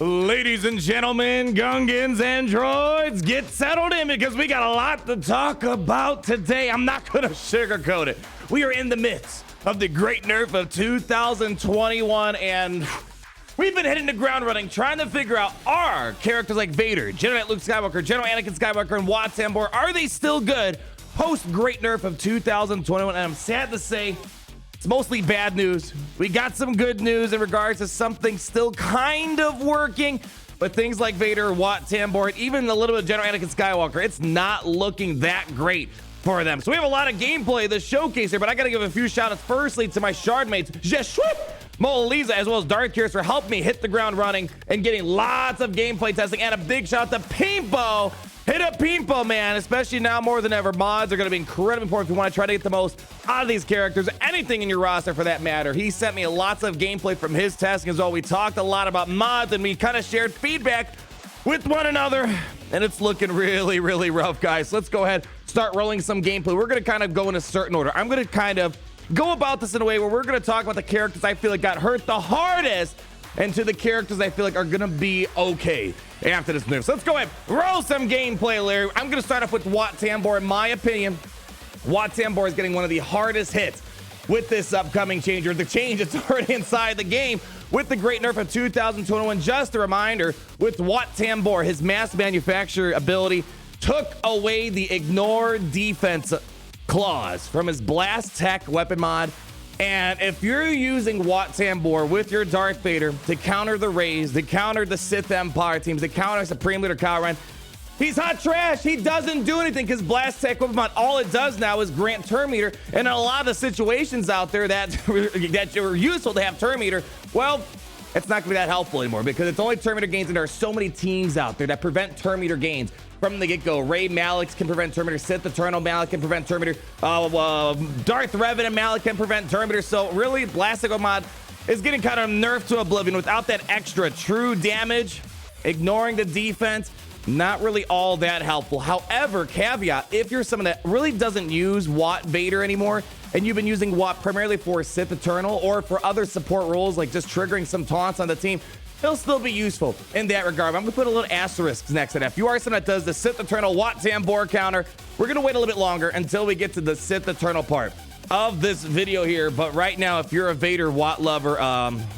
Ladies and gentlemen, Gungans and droids, get settled in because we got a lot to talk about today. I'm not going to sugarcoat it. We are in the midst of the great nerf of 2021, and we've been hitting the ground running, trying to figure out, are characters like Vader, Jedi Luke Skywalker, General Anakin Skywalker, and WAT are they still good post great nerf of 2021? And I'm sad to say, it's mostly bad news. We got some good news in regards to something still kind of working, but things like Vader, WAT, and even a little bit of General Anakin Skywalker, it's not looking that great for them. So we have a lot of gameplay, the showcase here, but I gotta give a few shout outs firstly to my shard mates, Mona Lisa, as well as Darth Curious for helping me hit the ground running and getting lots of gameplay testing. And a big shout out to Pimpo. Hit up Pimpo, man, especially now more than ever. Mods are going to be incredibly important if you want to try to get the most out of these characters, anything in your roster for that matter. He sent me lots of gameplay from his testing as well. We talked a lot about mods and we kind of shared feedback with one another, and it's looking really, really rough, guys. Let's go ahead, start rolling some gameplay. We're going to kind of go in a certain order. I'm going to kind of go about this in a way where we're going to talk about the characters I feel like got hurt the hardest and to the characters I feel like are going to be okay after this nerf. So let's go ahead, roll some gameplay, Larry. I'm going to start off with WAT. In my opinion, WAT is getting one of the hardest hits with this upcoming change, or the change that's already inside the game with the great nerf of 2021. Just a reminder, with WAT, his mass manufacture ability took away the ignore defense clause from his blast tech weapon mod. And if you're using WAT with your Darth Vader to counter the Rays, to counter the Sith Empire teams, to counter Supreme Leader Kylo Ren, he's hot trash. He doesn't do anything because blast tech weapon mod, all it does now is grant turn meter. And in a lot of the situations out there that are useful to have turn meter, well, it's not gonna be that helpful anymore because it's only turn meter gains, and there are so many teams out there that prevent turn meter gains from the get-go. Ray Malix can prevent turn meter, Sith Eternal Malix can prevent turn meter, Darth Revan and Malix can prevent turn meter. So really, Blastico mod is getting kind of nerfed to oblivion without that extra true damage, ignoring the defense. Not really all that helpful. However, caveat, if you're someone that really doesn't use WAT Vader anymore, and you've been using WAT primarily for Sith Eternal or for other support roles like just triggering some taunts on the team, it'll still be useful in that regard. I'm gonna put a little asterisk next to that. If you are someone that does the Sith Eternal WAT counter, we're gonna wait a little bit longer until we get to the Sith Eternal part of this video here. But right now, if you're a Vader WAT lover,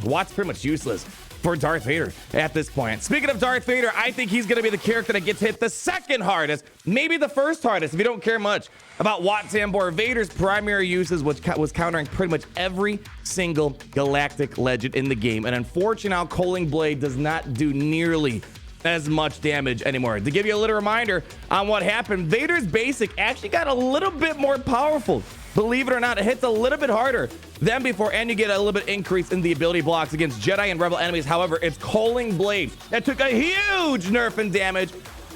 WAT's pretty much useless for Darth Vader at this point. Speaking of Darth Vader, I think he's going to be the character that gets hit the second hardest, maybe the first hardest, if you don't care much about WAT. Vader's primary uses was countering pretty much every single galactic legend in the game, and unfortunately now Coaling Blade does not do nearly as much damage anymore. To give you a little reminder on what happened, Vader's basic actually got a little bit more powerful. Believe it or not, it hits a little bit harder than before, and you get a little bit increase in the ability blocks against Jedi and Rebel enemies. However, it's Coaling Blade that took a huge nerf in damage,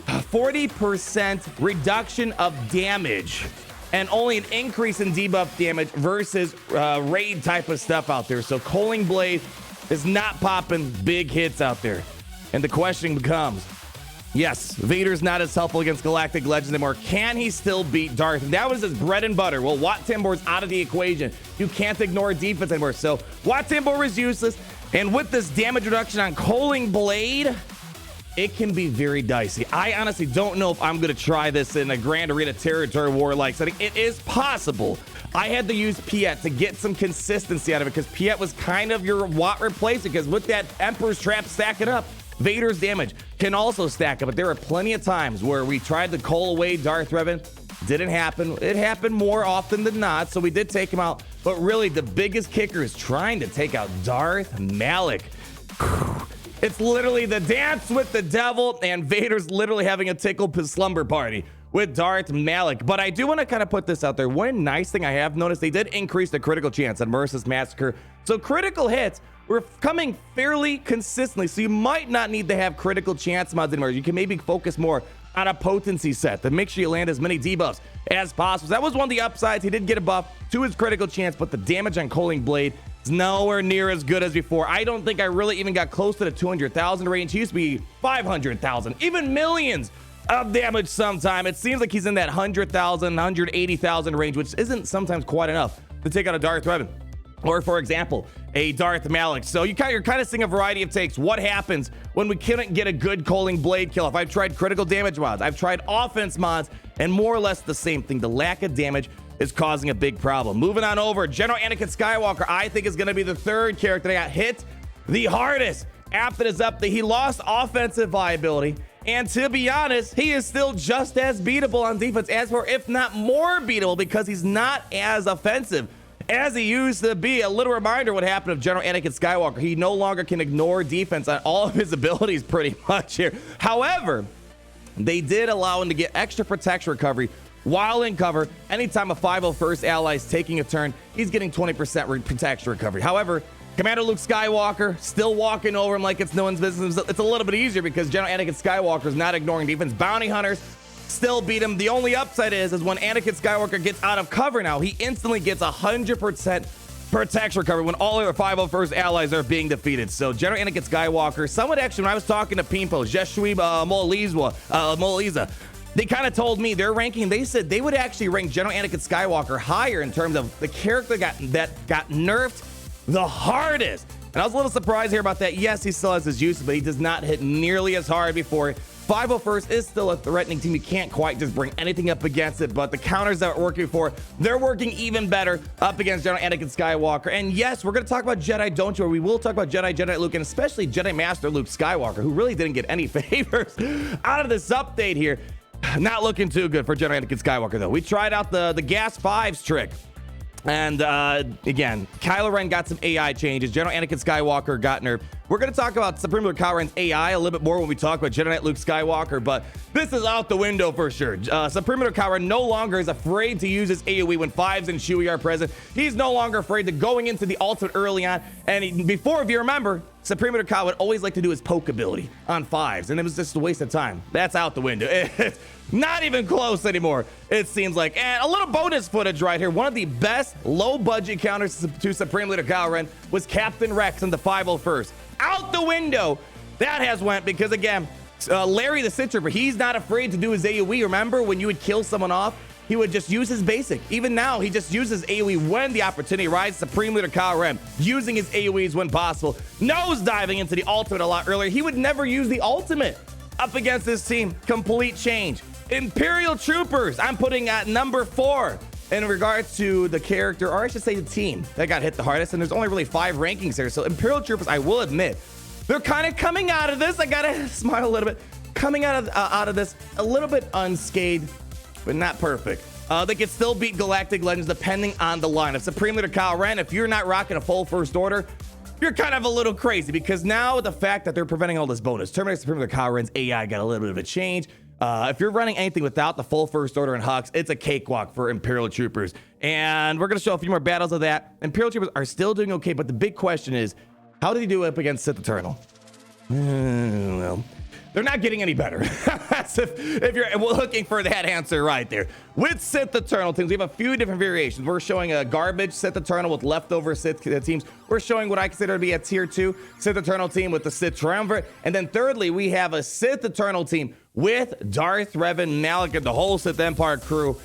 40% reduction of damage, and only an increase in debuff damage versus raid type of stuff out there. So Coaling Blade is not popping big hits out there. And the question becomes, yes, Vader's not as helpful against galactic legends anymore. Can he still beat Darth? And that was his bread and butter. Well, WAT is out of the equation. You can't ignore defense anymore. So WAT is useless. And with this damage reduction on Coaling Blade, it can be very dicey. I honestly don't know if I'm going to try this in a Grand Arena Territory War-like setting. It is possible. I had to use Piet to get some consistency out of it because Piet was kind of your WAT replacement, because with that Emperor's Trap stacking up, Vader's damage can also stack up. But there are plenty of times where we tried to coal away Darth Revan. Didn't happen. It happened more often than not, so we did take him out. But really, the biggest kicker is trying to take out Darth Malak. It's literally the dance with the devil, and Vader's literally having a tickle slumber party with Darth Malak. But I do want to kind of put this out there. One nice thing I have noticed, they did increase the critical chance on Merciless Massacre. So critical hits were coming fairly consistently. So you might not need to have critical chance mods anymore. You can maybe focus more on a potency set to make sure you land as many debuffs as possible. So that was one of the upsides. He did get a buff to his critical chance, but the damage on Coaling Blade is nowhere near as good as before. I don't think I really even got close to the 200,000 range. He used to be 500,000, even millions of damage sometime. It seems like he's in that 100,000, 180,000 range, which isn't sometimes quite enough to take out a Darth Revan. Or, for example, a Darth Malik. So you're kind of seeing a variety of takes. What happens when we couldn't get a good Coaling Blade kill off? I've tried critical damage mods. I've tried offense mods, and more or less the same thing. The lack of damage is causing a big problem. Moving on over, General Anakin Skywalker, I think, is going to be the third character that got hit the hardest after this update. He lost offensive viability, and to be honest, he is still just as beatable on defense, as for if not more beatable, because he's not as offensive as he used to be. A little reminder what happened to General Anakin Skywalker. He no longer can ignore defense on all of his abilities pretty much here. However, they did allow him to get extra protection recovery while in cover. Anytime a 501st ally is taking a turn, he's getting 20% protection recovery. However, Commander Luke Skywalker still walking over him like it's no one's business. It's a little bit easier because General Anakin Skywalker is not ignoring defense. Bounty hunters still beat him. The only upside is when Anakin Skywalker gets out of cover now, he instantly gets 100% protection recovery when all other 501st allies are being defeated. So General Anakin Skywalker, someone actually, when I was talking to Pimpo, Jeshui Moliza, they kind of told me their ranking. They said they would actually rank General Anakin Skywalker higher in terms of the character that got nerfed the hardest. And I was a little surprised here about that. Yes, he still has his use, but he does not hit nearly as hard before. 501st is still a threatening team. You can't quite just bring anything up against it, but the counters that were working before, they're working even better up against General Anakin Skywalker. And yes, we're going to talk about Jedi, don't you? Or we will talk about Jedi Luke, and especially Jedi Master Luke Skywalker, who really didn't get any favors out of this update here. Not looking too good for General Anakin Skywalker, though. We tried out the Gas 5s trick. And again, Kylo Ren got some AI changes. General Anakin Skywalker got nerfed. We're going to talk about Supreme Lord Kylo Ren's AI a little bit more when we talk about Jedi Knight Luke Skywalker, but this is out the window for sure. Supreme Lord Kylo Ren no longer is afraid to use his AoE when 5s and Chewie are present. He's no longer afraid to going into the ultimate early on. And before, if you remember, Supreme Lord Kylo would always like to do his poke ability on 5s, and it was just a waste of time. That's out the window. It's not even close anymore, it seems like. And a little bonus footage right here. One of the best low-budget counters to Supreme Leader Kylo Ren was Captain Rex in the 501st. Out the window, that has went because, again, Larry the Sith Trooper, he's not afraid to do his AoE. Remember when you would kill someone off? He would just use his basic. Even now, he just uses AoE when the opportunity arises. Supreme Leader Kylo Ren using his AoEs when possible. Nose diving into the ultimate a lot earlier. He would never use the ultimate up against this team. Complete change. Imperial Troopers, I'm putting at number 4 in regards to the character, or I should say the team that got hit the hardest. And there's only really 5 rankings here. So Imperial Troopers, I will admit, they're kind of coming out of this. I gotta smile a little bit. Coming out of this a little bit unscathed, but not perfect. They can still beat Galactic Legends depending on the lineup. Supreme Leader Kylo Ren, if you're not rocking a full First Order, you're kind of a little crazy because now the fact that they're preventing all this bonus. Terminator Supreme Leader Kylo Ren's AI got a little bit of a change. If you're running anything without the full First Order and Hux, it's a cakewalk for Imperial Troopers. And we're going to show a few more battles of that. Imperial Troopers are still doing okay, but the big question is, how did he do up against Sith Eternal? Well, they're not getting any better. That's if you're looking for that answer right there. With Sith Eternal teams, we have a few different variations. We're showing a garbage Sith Eternal with leftover Sith teams. We're showing what I consider to be a tier 2 Sith Eternal team with the Sith Triumvirate. And then thirdly, we have a Sith Eternal team with Darth Revan, Malik, and the whole Sith Empire crew.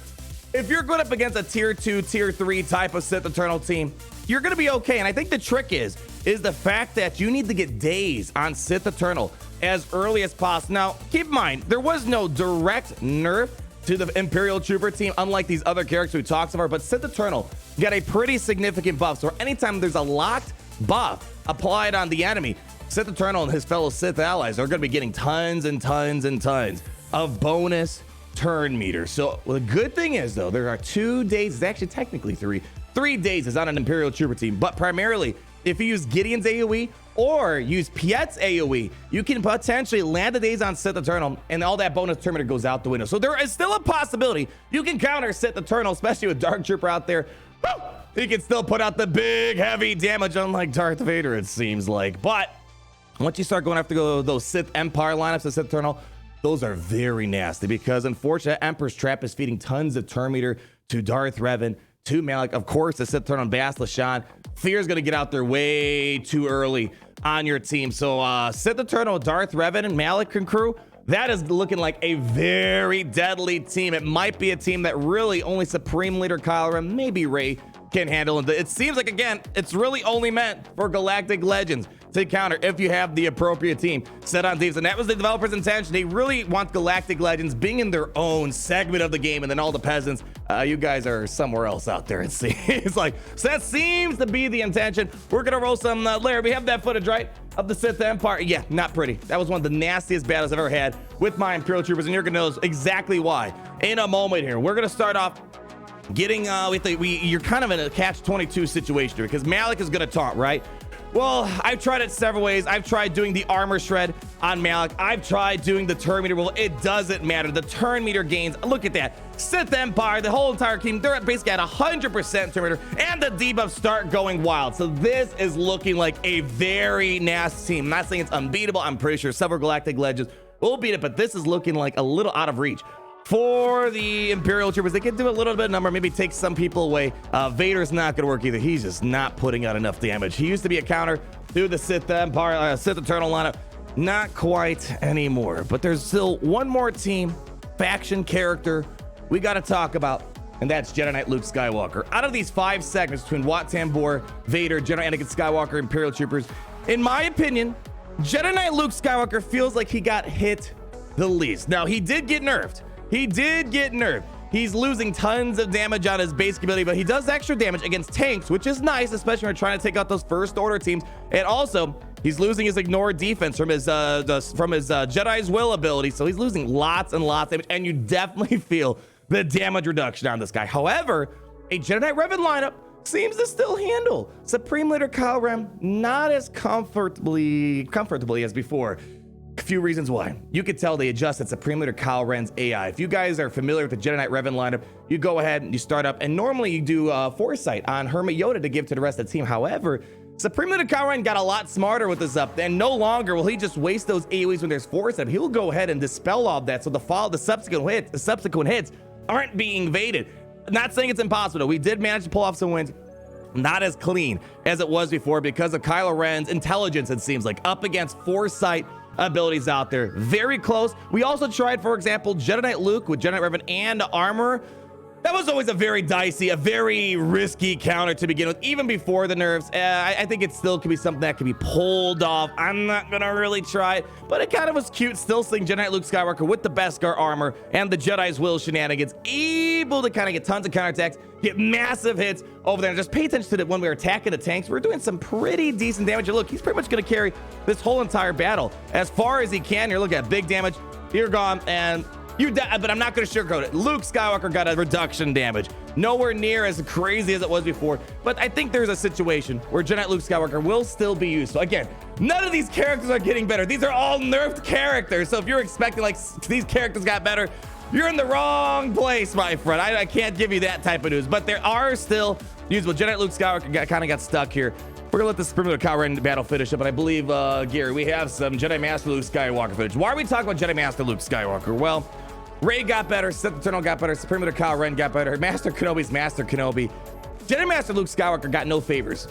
If you're going up against a tier 2, tier 3 type of Sith Eternal team, you're going to be okay. And I think the trick is the fact that you need to get days on Sith Eternal as early as possible. Now, keep in mind, there was no direct nerf to the Imperial Trooper team, unlike these other characters we talked about, but Sith Eternal got a pretty significant buff. So anytime there's a locked buff applied on the enemy, Sith Eternal and his fellow Sith allies are going to be getting tons and tons and tons of bonus turn meters. So the good thing is, though, there are 2 days, it's actually technically 3 days is on an Imperial Trooper team, but primarily if you use Gideon's AoE or use Piet's AoE, you can potentially land the days on Sith Eternal and all that bonus turn meter goes out the window. So there is still a possibility you can counter Sith Eternal, especially with Dark Trooper out there. Woo! He can still put out the big heavy damage, unlike Darth Vader, it seems like. But once you start going after those Sith Empire lineups of Sith Eternal, those are very nasty because unfortunately Emperor's Trap is feeding tons of turn meter to Darth Revan, to Malik, of course, the Sith Eternal and Bas Lashan. Fear's gonna get out there way too early on your team. So Sith Eternal, Darth Revan, and Malik and crew, that is looking like a very deadly team. It might be a team that really only Supreme Leader Kylo Ren, maybe Rey, can handle. And it seems like, again, it's really only meant for Galactic Legends to counter if you have the appropriate team set on teams. And that was the developer's intention. They really want Galactic Legends being in their own segment of the game, and then all the peasants, you guys are somewhere else out there, it seems like. So that seems to be the intention. We're gonna roll some Larry. We have that footage, right, of the Sith Empire. Yeah, not pretty. That was one of the nastiest battles I've ever had with my Imperial troopers, and you're gonna know exactly why in a moment here. We're gonna start off getting you're kind of in a catch-22 situation here, because Malik is gonna taunt, right? Well, I've tried it several ways. I've tried doing the armor shred on Malik. I've tried doing the turn meter. Well, it doesn't matter. The turn meter gains, look at that. Sith Empire, the whole entire team, they're basically at 100% turn meter, and the debuffs start going wild. So this is looking like a very nasty team. I'm not saying it's unbeatable. I'm pretty sure several Galactic Legends will beat it, but this is looking like a little out of reach for the Imperial troopers. They can do a little bit of number, maybe take some people away. Vader's not gonna work either. He's just not putting out enough damage. He used to be a counter to the Sith Empire, Sith Eternal lineup. Not quite anymore, but there's still one more team, faction character we gotta talk about, and that's Jedi Knight Luke Skywalker. Out of these 5 segments between Wat Tambor, Vader, Jedi Anakin Skywalker, Imperial troopers, in my opinion, Jedi Knight Luke Skywalker feels like he got hit the least. Now, he did get nerfed. He did get nerfed. He's losing tons of damage on his basic ability, but he does extra damage against tanks, which is nice, especially when we're trying to take out those first order teams. And also, he's losing his ignore defense from his Jedi's Will ability, so he's losing lots and lots of damage, and you definitely feel the damage reduction on this guy. However, a Jedi Knight Revan lineup seems to still handle Supreme Leader Kylo Ren not as comfortably as before. A few reasons why. You could tell they adjusted Supreme Leader Kylo Ren's AI. If you guys are familiar with the Jedi Knight Revan lineup, you go ahead and you start up, and normally you do Foresight on Hermit Yoda to give to the rest of the team. However, Supreme Leader Kylo Ren got a lot smarter with this up, and no longer will he just waste those AoEs when there's Foresight. He'll go ahead and dispel all of that, so the subsequent hits aren't being evaded. Not saying it's impossible, though. We did manage to pull off some wins. Not as clean as it was before because of Kylo Ren's intelligence, it seems like, up against Foresight abilities out there. Very close. We also tried, for example, Jedi Knight Luke with Jedi Knight Revan and armor. That was always a very dicey, a very risky counter to begin with, even before the nerfs. I think it still could be something that could be pulled off. I'm not gonna really try it, but it kind of was cute still seeing Jedi Knight Luke Skywalker with the Beskar armor and the Jedi's Will shenanigans, able to kind of get tons of counterattacks, get massive hits over there. And just pay attention to that when we were attacking the tanks. We're doing some pretty decent damage. And look, he's pretty much gonna carry this whole entire battle as far as he can. You're looking at big damage. You're gone, and but I'm not going to sugarcoat it. Luke Skywalker got a reduction damage. Nowhere near as crazy as it was before, but I think there's a situation where Jedi Knight Luke Skywalker will still be used. So again, none of these characters are getting better. These are all nerfed characters. So if you're expecting like these characters got better, you're in the wrong place, my friend. I can't give you that type of news, but there are still usable. Jedi Knight Luke Skywalker kind of got stuck here. We're gonna let the Supreme Leader Kylo Ren battle finish up, but I believe, Gary, we have some Jedi Master Luke Skywalker footage. Why are we talking about Jedi Master Luke Skywalker? Well, Rey got better, Sith Eternal got better, Supreme Leader Kylo Ren got better, Master Kenobi's Master Kenobi. Jedi Master Luke Skywalker got no favors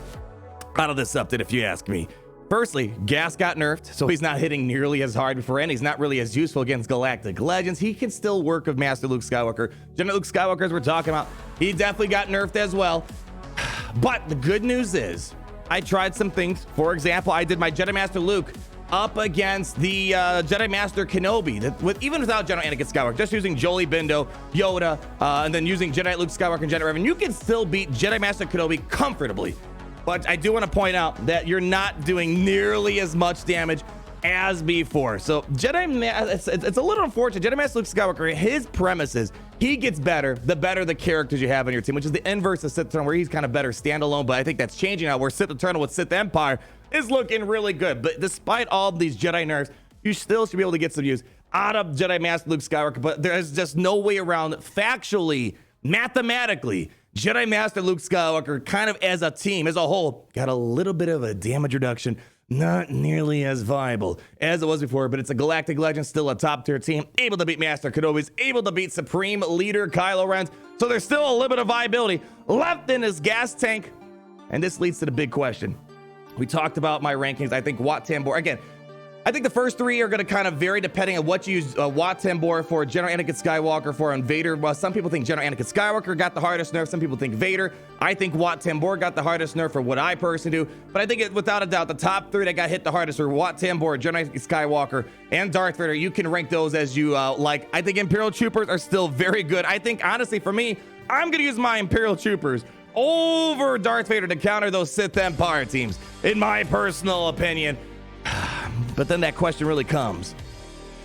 out of this update, if you ask me. Firstly, gas got nerfed, so he's not hitting nearly as hard before, and he's not really as useful against Galactic Legends. He can still work with Master Luke Skywalker. Jedi Luke Skywalker, as we're talking about, he definitely got nerfed as well. But the good news is, I tried some things. For example, I did my Jedi Master Luke up against the Jedi Master Kenobi, even without Jedi Anakin Skywalker, just using Jolie Bindo, Yoda, and then using Jedi Luke Skywalker and Jedi Revan, you can still beat Jedi Master Kenobi comfortably. But I do want to point out that you're not doing nearly as much damage as before. So it's a little unfortunate. Jedi Master Luke Skywalker, his premise is he gets better the better the characters you have on your team, which is the inverse of Sith Eternal, where he's kind of better standalone. But I think that's changing now, where Sith Eternal with Sith Empire is looking really good. But despite all of these Jedi nerfs, you still should be able to get some use out of Jedi Master Luke Skywalker. But there's just no way around factually, mathematically. Jedi Master Luke Skywalker, kind of as a team, as a whole, got a little bit of a damage reduction. Not nearly as viable as it was before, but it's a Galactic Legend, still a top tier team, able to beat Master Kenobi's, able to beat Supreme Leader Kylo Ren. So there's still a little bit of viability left in his gas tank. And this leads to the big question. We talked about my rankings. I think Wat Tambor, again, I think the first three are going to kind of vary depending on what you use WAT Tambor for, General Anakin Skywalker for, and Vader. Well, some people think General Anakin Skywalker got the hardest nerf. Some people think Vader. I think WAT Tambor got the hardest nerf for what I personally do. But I think without a doubt, the top three that got hit the hardest are WAT Tambor, General Anakin Skywalker, and Darth Vader. You can rank those as you like. I think Imperial Troopers are still very good. I think, honestly, for me, I'm going to use my Imperial Troopers over Darth Vader to counter those Sith Empire teams, in my personal opinion. But then that question really comes.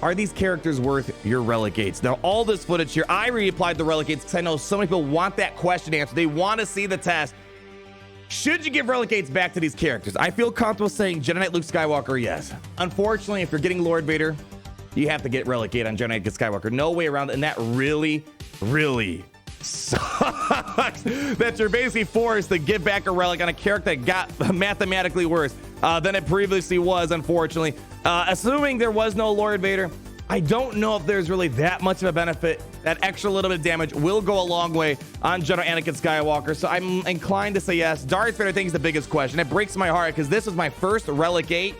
Are these characters worth your relic gates? Now, all this footage here, I reapplied the relic gates because I know so many people want that question answered. They want to see the test. Should you give relic gates back to these characters? I feel comfortable saying Jedi Knight Luke Skywalker, yes. Unfortunately, if you're getting Lord Vader, you have to get relic gate on Jedi Knight Skywalker. No way around it. And that really, really sucks that you're basically forced to give back a relic on a character that got mathematically worse than it previously was, unfortunately. Assuming there was no Lord Vader, I don't know if there's really that much of a benefit. That extra little bit of damage will go a long way on General Anakin Skywalker, so I'm inclined to say yes. Darth Vader, I think, is the biggest question. It breaks my heart because this was my first relic gate.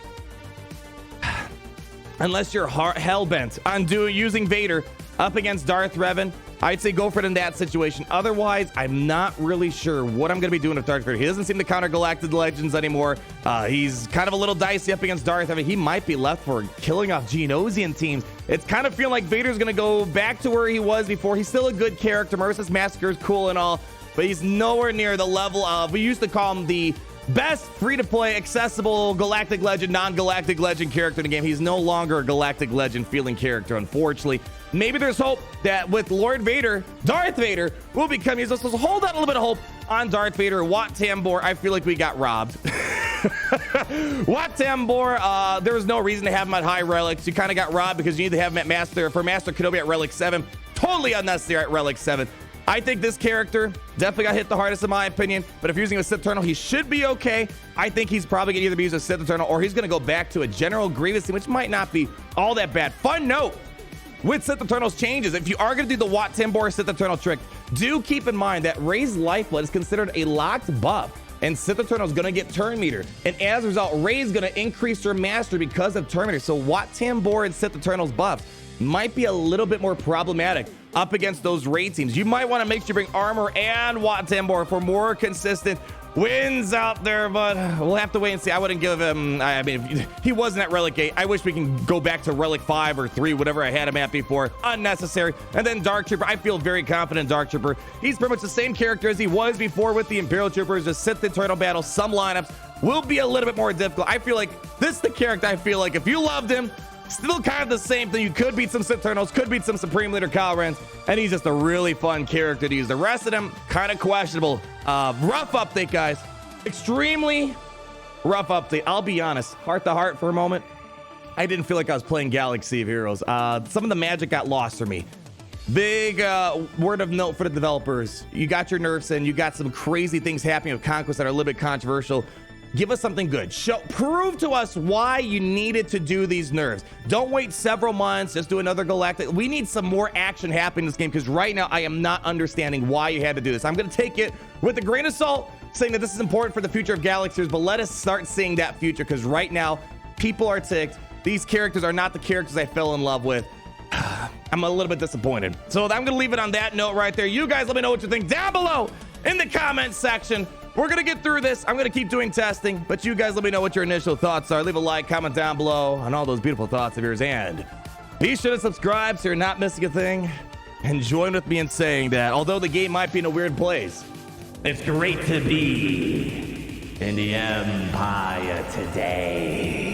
Unless you're hell-bent on using Vader up against Darth Revan, I'd say go for it in that situation. Otherwise, I'm not really sure what I'm going to be doing with Darth Vader. He doesn't seem to counter Galactic Legends anymore. He's kind of a little dicey up against Darth. I mean, he might be left for killing off Geonosian teams. It's kind of feeling like Vader's going to go back to where he was before. He's still a good character. Merciless Massacre is cool and all, but he's nowhere near the level of, we used to call him the best free-to-play, accessible Galactic Legend, non-Galactic Legend character in the game. He's no longer a Galactic Legend feeling character, unfortunately. Maybe there's hope that with Lord Vader, Darth Vader will become useless. So hold out a little bit of hope on Darth Vader. WAT Tambor, I feel like we got robbed. WAT Tambor, there was no reason to have him at high relics. You kind of got robbed because you need to have him at Master Kenobi at Relic 7. Totally unnecessary at Relic 7. I think this character definitely got hit the hardest in my opinion, but if you're using a Sith Eternal, he should be okay. I think he's probably going to either be using a Sith Eternal or he's going to go back to a General Grievous team, which might not be all that bad. Fun note with Sith Eternals changes. If you are going to do the WAT Tambor Sith Eternal trick, do keep in mind that Rey's Lifeblood is considered a locked buff, and Sith Eternal is going to get turn meter. And as a result, Rey's going to increase her mastery because of turn meter. So WAT Tambor and Sith Eternals buffs might be a little bit more problematic up against those raid teams. You might want to make sure you bring armor and WAT Tambor for more consistent wins out there, but we'll have to wait and see. I wouldn't give him, I mean, if he wasn't at Relic 8. I wish we can go back to Relic 5 or 3, whatever I had him at before. Unnecessary. And then Dark Trooper, I feel very confident in Dark Trooper. He's pretty much the same character as he was before with the Imperial Troopers. The Sith Eternal battle, some lineups will be a little bit more difficult. I feel like this is the character I feel like if you loved him, still kind of the same thing. You could beat some Sith Eternals, could beat some Supreme Leader Kylo Rens, and he's just a really fun character to use. The rest of them, kind of questionable. Rough update, guys. Extremely rough update. I'll be honest, heart to heart for a moment, I didn't feel like I was playing Galaxy of Heroes. Some of the magic got lost for me. Big word of note for the developers. You got your nerfs in, you got some crazy things happening with Conquest that are a little bit controversial. Give us something good. Prove to us why you needed to do these nerfs. Don't wait several months. Just do another Galactic. We need some more action happening in this game because right now I am not understanding why you had to do this. I'm going to take it with a grain of salt, saying that this is important for the future of Galaxies, but let us start seeing that future because right now people are ticked. These characters are not the characters I fell in love with. I'm a little bit disappointed. So I'm going to leave it on that note right there. You guys let me know what you think down below in the comments section. We're going to get through this. I'm going to keep doing testing, but you guys let me know what your initial thoughts are. Leave a like, comment down below on all those beautiful thoughts of yours, and be sure to subscribe so you're not missing a thing. And join with me in saying that although the game might be in a weird place, it's great to be in the Empire today.